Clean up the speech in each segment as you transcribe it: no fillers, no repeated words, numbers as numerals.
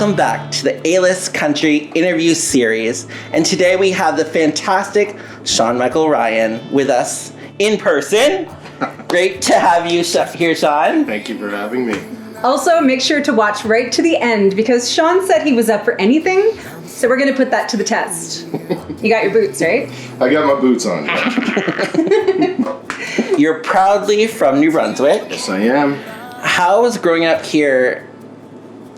welcome back to the A-List Country interview series. And today we have the fantastic Sean Micheal Ryan with us in person. Great to have you here, Sean. Thank you for having me. Also, make sure to watch right to the end because Sean said he was up for anything, so we're going to put that to the test. You got your boots, right? I got my boots on. You're proudly from New Brunswick. Yes, I am. How was growing up here,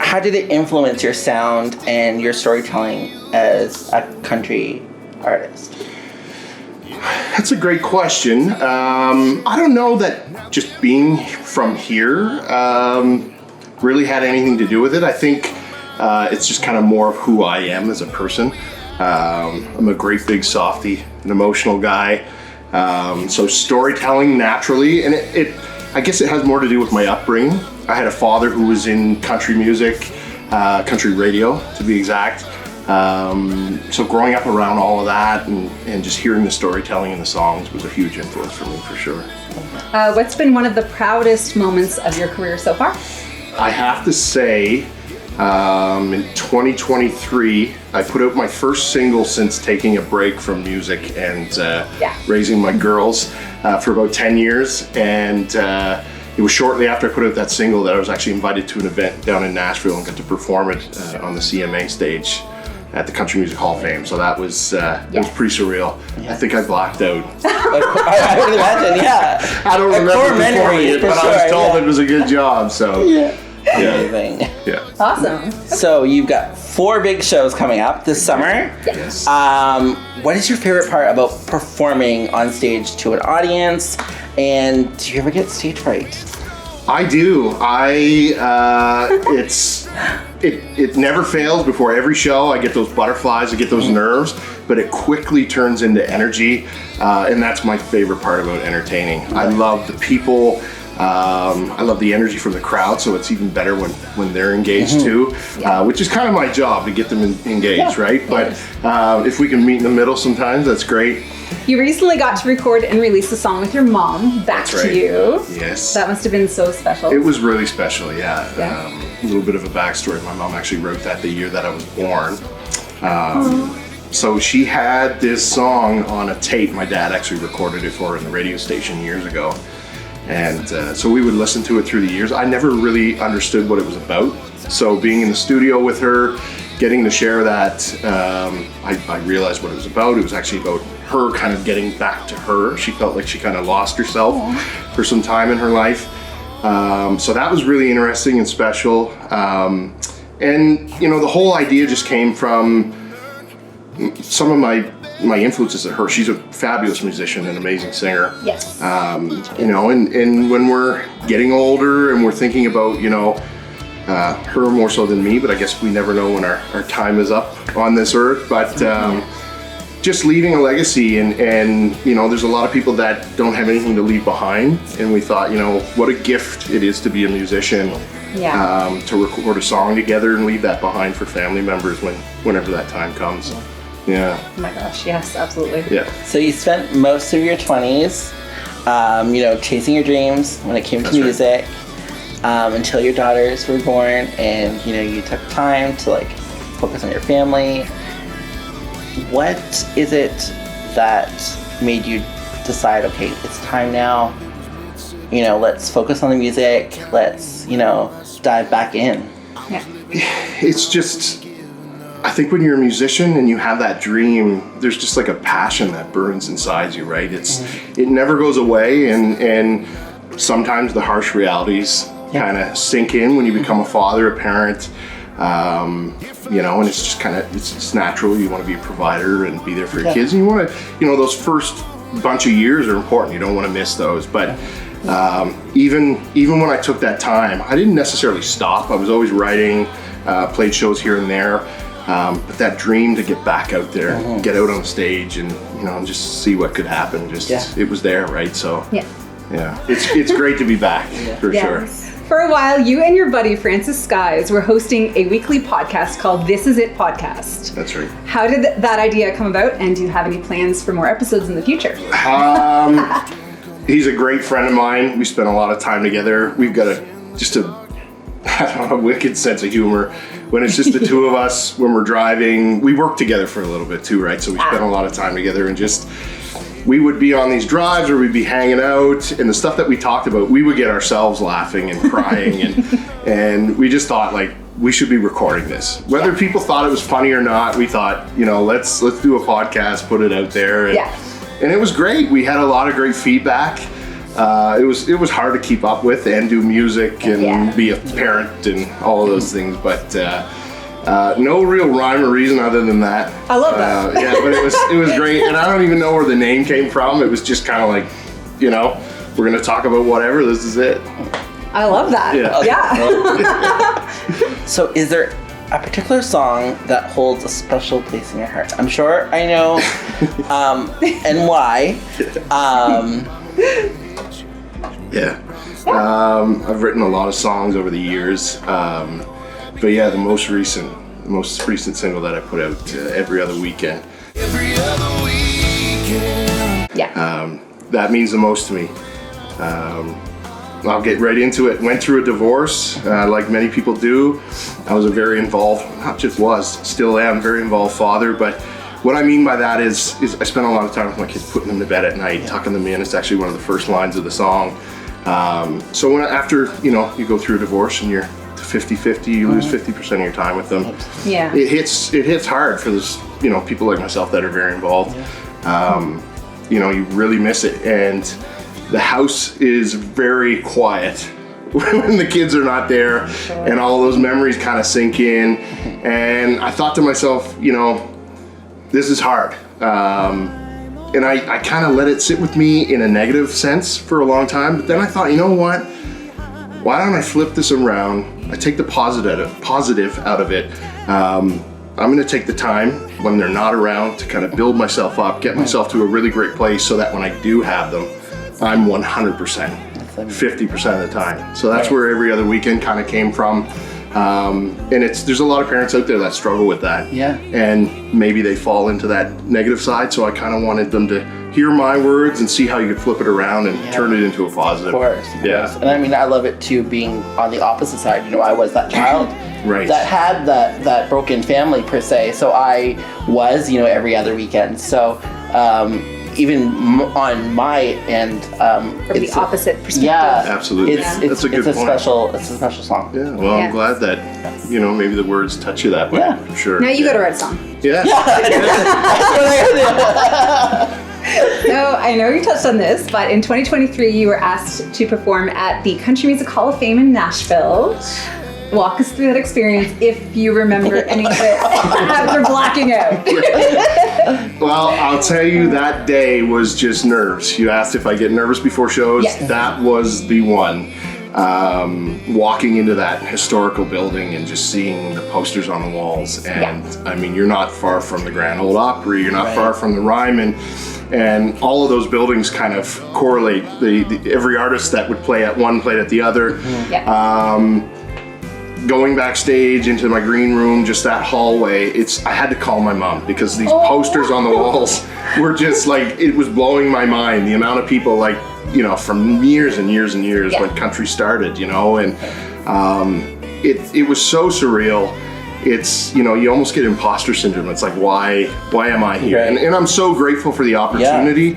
how did it influence your sound and your storytelling as a country artist? That's a great question. I don't know that just being from here really had anything to do with it. I think it's just kind of more of who I am as a person. I'm a great big softie, an emotional guy. So storytelling naturally, and I guess it has more to do with my upbringing. I had a father who was in country music, country radio to be exact. So growing up around all of that and just hearing the storytelling in the songs was a huge influence for me, for sure. What's been one of the proudest moments of your career so far? I have to say, in 2023, I put out my first single since taking a break from music and raising my girls for about 10 years. And it was shortly after I put out that single that I was actually invited to an event down in Nashville and got to perform it on the CMA stage at the Country Music Hall of Fame. So that was pretty surreal. Yeah. I think I blacked out. I would imagine, yeah. I don't remember performing it, but I was told it was a good job. So amazing. Yeah. Awesome. So you've got 4 big shows coming up this summer. Yes. What is your favorite part about performing on stage to an audience? And do you ever get stage fright? I do. It never fails. Before every show, I get those butterflies, I get those nerves, but it quickly turns into energy, and that's my favorite part about entertaining. I love the people. I love the energy from the crowd, so it's even better when they're engaged too, which is kind of my job to get them engaged, right? But if we can meet in the middle sometimes, that's great. You recently got to record and release a song with your mom, Back to You. Yes. That must have been so special. It was really special, yeah. A little bit of a backstory. My mom actually wrote that the year that I was born. So she had this song on a tape. My dad actually recorded it for her in the radio station years ago. And so we would listen to it through the years. I never really understood what it was about. So being in the studio with her, getting to share that, I realized what it was about. It was actually about her kind of getting back to her. She felt like she kind of lost herself for some time in her life. So that was really interesting and special. And, you know, the whole idea just came from some of my influences at her. She's a fabulous musician and amazing singer. Yes. You know, and when we're getting older and we're thinking about, you know, her more so than me, but I guess we never know when our time is up on this earth. But just leaving a legacy and, you know, there's a lot of people that don't have anything to leave behind. And we thought, you know, what a gift it is to be a musician. Yeah. To record a song together and leave that behind for family members whenever that time comes. Yeah. Oh my gosh, yes, absolutely. Yeah. So you spent most of your 20s, you know, chasing your dreams when it came to music, until your daughters were born, and, you know, you took time to, like, focus on your family. What is it that made you decide, okay, it's time now, you know, let's focus on the music, let's, you know, dive back in? Yeah. It's just, I think when you're a musician and you have that dream, there's just like a passion that burns inside you, right? It never goes away, and sometimes the harsh realities kind of sink in when you become a father, a parent, you know, and it's just kind of, it's natural. You want to be a provider and be there for your kids, and you want to, you know, those first bunch of years are important. You don't want to miss those, but even when I took that time, I didn't necessarily stop. I was always writing, played shows here and there. But that dream to get back out there, get out on stage, and, you know, just see what could happen. It was there, right? So it's great to be back for sure. For a while, you and your buddy Francis Skies were hosting a weekly podcast called This Is It Podcast. That's right. How did that idea come about, and do you have any plans for more episodes in the future? He's a great friend of mine. We spent a lot of time together. We've got just a a wicked sense of humor. When it's just the two of us, when we're driving, we work together for a little bit too, right? So we spend a lot of time together, and just, we would be on these drives, or we'd be hanging out, and the stuff that we talked about, we would get ourselves laughing and crying, and we just thought, like, we should be recording this. Whether people thought it was funny or not, we thought, you know, let's do a podcast, put it out there, and it was great. We had a lot of great feedback. It was hard to keep up with and do music and be a parent and all of those things, but no real rhyme or reason other than that. I love that. Yeah, but it was great, and I don't even know where the name came from. It was just kind of like, you know, we're gonna talk about whatever. This is it. I love that. Yeah. So is there a particular song that holds a special place in your heart? I'm sure I know, and why. Yeah. I've written a lot of songs over the years, but yeah, the most recent single that I put out, Every Other Weekend. Every Other Weekend. Yeah. That means the most to me. I'll get right into it. Went through a divorce, like many people do. I was a very involved, still am, very involved father, but what I mean by that is I spent a lot of time with my kids, putting them to bed at night, tucking them in. It's actually one of the first lines of the song. So after, you know, you go through a divorce and you're 50-50, you lose 50% of your time with them. Yeah. It hits hard for this, you know, people like myself that are very involved. You know, you really miss it, and the house is very quiet when the kids are not there, and all those memories kind of sink in. And I thought to myself, you know, this is hard. And I kind of let it sit with me in a negative sense for a long time. But then I thought, you know what? Why don't I flip this around? I take the positive out of it. I'm going to take the time when they're not around to kind of build myself up, get myself to a really great place, so that when I do have them, I'm 100%, 50% of the time. So that's where Every Other Weekend kind of came from. And there's a lot of parents out there that struggle with that. Yeah. And maybe they fall into that negative side. So I kind of wanted them to hear my words and see how you could flip it around and turn it into a positive. Of course. And I mean, I love it too, being on the opposite side. You know, I was that child that had that broken family per se. So I was, you know, every other weekend. So, even on my end, from the opposite perspective. Yeah, absolutely. That's a good point. It's a special song. Yeah. Well, I'm glad that, you know, maybe the words touch you that way. Yeah. For sure. Now you got to write a song. Yeah. So I know you touched on this, but in 2023 you were asked to perform at the Country Music Hall of Fame in Nashville. Walk us through that experience, if you remember any of it after blacking out. Well, I'll tell you, that day was just nerves. You asked if I get nervous before shows. Yes. That was the one. Walking into that historical building and just seeing the posters on the walls. And I mean, you're not far from the Grand Ole Opry, you're not far from the Ryman. And all of those buildings kind of correlate. Every artist that would play at one played at the other. Going backstage into my green room, just that hallway, I had to call my mom, because these posters on the walls were just like, it was blowing my mind. The amount of people, like, you know, from years and years and years when country started, you know, and it was so surreal. It's, you know, you almost get imposter syndrome. It's like, why am I here? And I'm so grateful for the opportunity.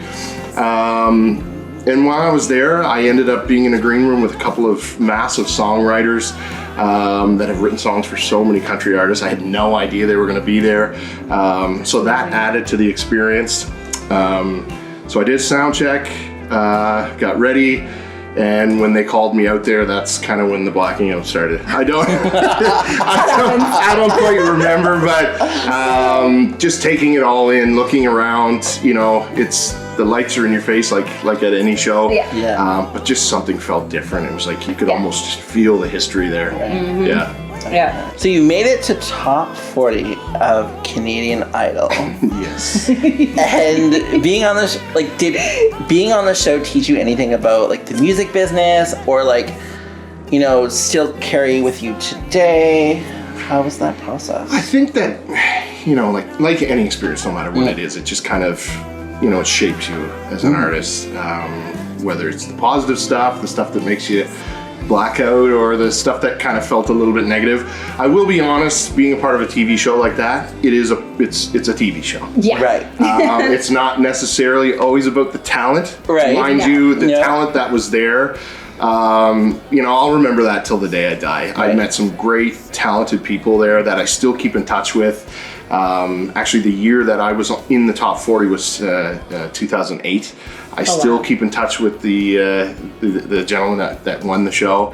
And while I was there, I ended up being in a green room with a couple of massive songwriters that have written songs for so many country artists. I had no idea they were going to be there. So that added to the experience. So I did sound check, got ready, and when they called me out there, that's kind of when the blacking out started. I don't quite remember, but just taking it all in, looking around, you know, the lights are in your face like at any show. But just something felt different. It was like you could almost just feel the history there. So you made it to top 40 of Canadian Idol. Yes. And being on this, did being on the show teach you anything about like the music business, or like, you know, still carry with you today? How was that process? I think that, you know, like any experience, no matter what it is, it just kind of, you know, it shapes you as an artist. Whether it's the positive stuff, the stuff that makes you blackout or the stuff that kind of felt a little bit negative. I will be honest, being a part of a TV show like that, it's a TV show. Yeah. Right. It's not necessarily always about the talent. Right. Mind you, the talent that was there, I'll remember that till the day I die. Right. I met some great, talented people there that I still keep in touch with. Actually, the year that I was in the top 40 was 2008. I still keep in touch with the gentleman that won the show.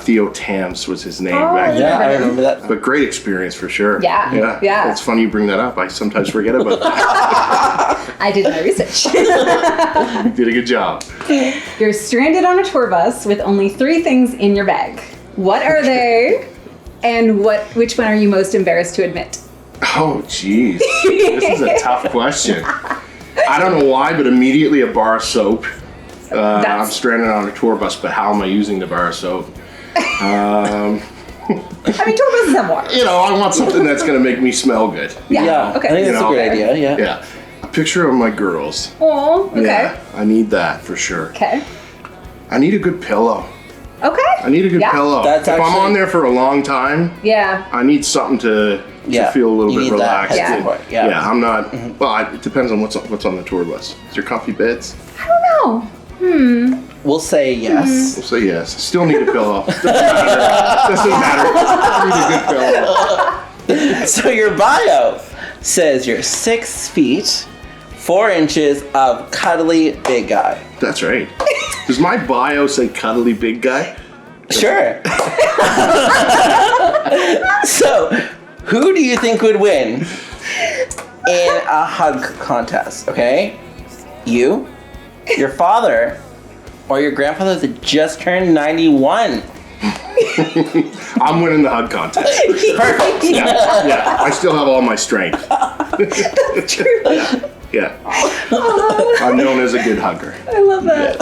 Theo Tams was his name back then. Yeah, I remember that. But great experience for sure. Yeah. It's funny you bring that up. I sometimes forget about that. I did my research. Did a good job. You're stranded on a tour bus with only 3 things in your bag. What are they? And which one are you most embarrassed to admit? Oh, geez. This is a tough question. I don't know why, but immediately a bar of soap. I'm stranded on a tour bus, but how am I using the bar of soap? I mean, tour buses have water. I want something that's going to make me smell good. Yeah. Okay. I think that's a great idea. Yeah. Yeah. A picture of my girls. Oh, okay. Yeah, I need that for sure. Okay. I need a good pillow. Okay. I need a good pillow. That's if I'm actually- on there for a long time, Yeah. I need something to feel a little You bit need that relaxed. head support, yeah. I'm not. Well, it depends on what's on the tour bus. Is there comfy beds? I don't know. We'll say yes. We'll say yes. Still need a pillow. Doesn't matter. I need a good pillow. So your bio says you're 6 feet, 4 inches of cuddly big guy. That's right. Does my bio say cuddly big guy? Sure. So, who do you think would win in a hug contest? Okay, you, your father, or your grandfather that just turned 91? I'm winning the hug contest. Perfect. Yeah. I still have all my strength. That's true. Yeah. I'm known as a good hugger. I love that.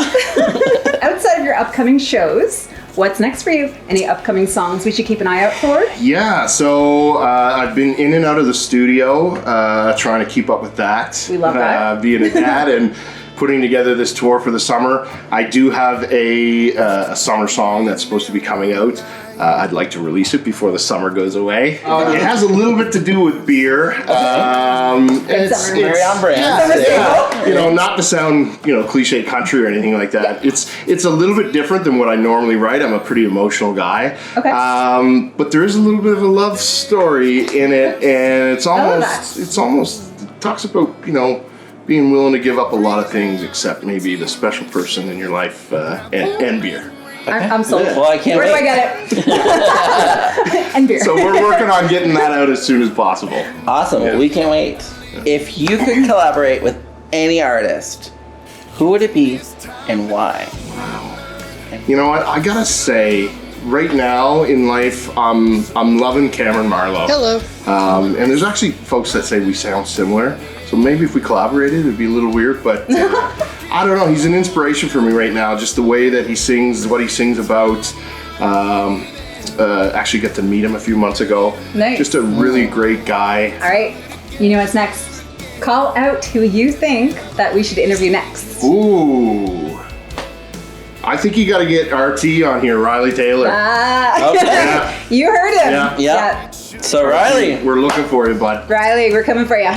Outside of your upcoming shows, what's next for you? Any upcoming songs we should keep an eye out for? Yeah, so I've been in and out of the studio trying to keep up with that. We love that. Being a dad and putting together this tour for the summer. I do have a summer song that's supposed to be coming out. I'd like to release it before the summer goes away. It has a little bit to do with beer. It's Very on brand. Yeah. Not to sound cliche country or anything like that. It's a little bit different than what I normally write. I'm a pretty emotional guy. Okay. But there is a little bit of a love story in it, and it talks about being willing to give up a lot of things except maybe the special person in your life and beer. I'm sold. Well, I can't Where wait. do I get it? And beer. So we're working on getting that out as soon as possible. Awesome. Yeah. We can't wait. If you could collaborate with any artist, who would it be and why? You know what? I gotta say, right now in life, I'm loving Cameron Marlowe. Hello. And there's actually folks that say we sound similar. So maybe if we collaborated, it'd be a little weird. But I don't know. He's an inspiration for me right now. Just the way that he sings, what he sings about. Actually got to meet him a few months ago. Nice. Just a really great guy. All right. You know what's next? Call out who you think that we should interview next. Ooh. I think you got to get RT on here, Riley Taylor. Okay. Yeah. You heard him. Yeah. So Riley. We're looking for you, bud. Riley, we're coming for you.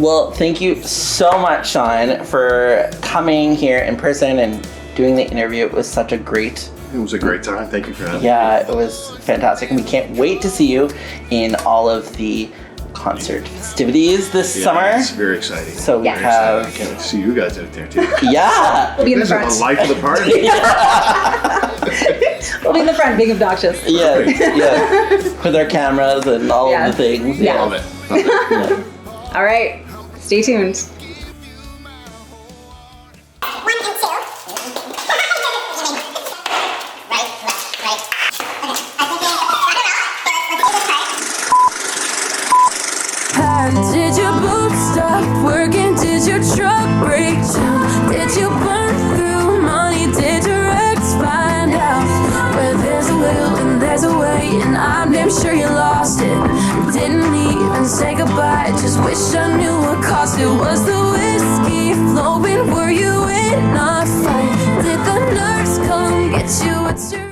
Well, thank you so much, Sean, for coming here in person and doing the interview. It was such a great. It was a great time. Thank you for having me. Yeah, it was fantastic, and we can't wait to see you in all of the concert festivities this Yeah, summer. It's very exciting. So we Yeah. have. I can't wait to see you guys out there too. Yeah. We'll be in the This is front. the life of the party. We'll be in the front being obnoxious. Yeah, yeah. With our cameras and all Yeah. of the things. Yeah. Love it. Love it. Yeah. All right. Stay tuned. Did your boots stop working? Did your truck break down? Did you burn through money? Did your ex find out? Where there's a will and there's a way, and I'm damn sure you lost it. Didn't even say goodbye, just wish I knew what cost it was the you, what's your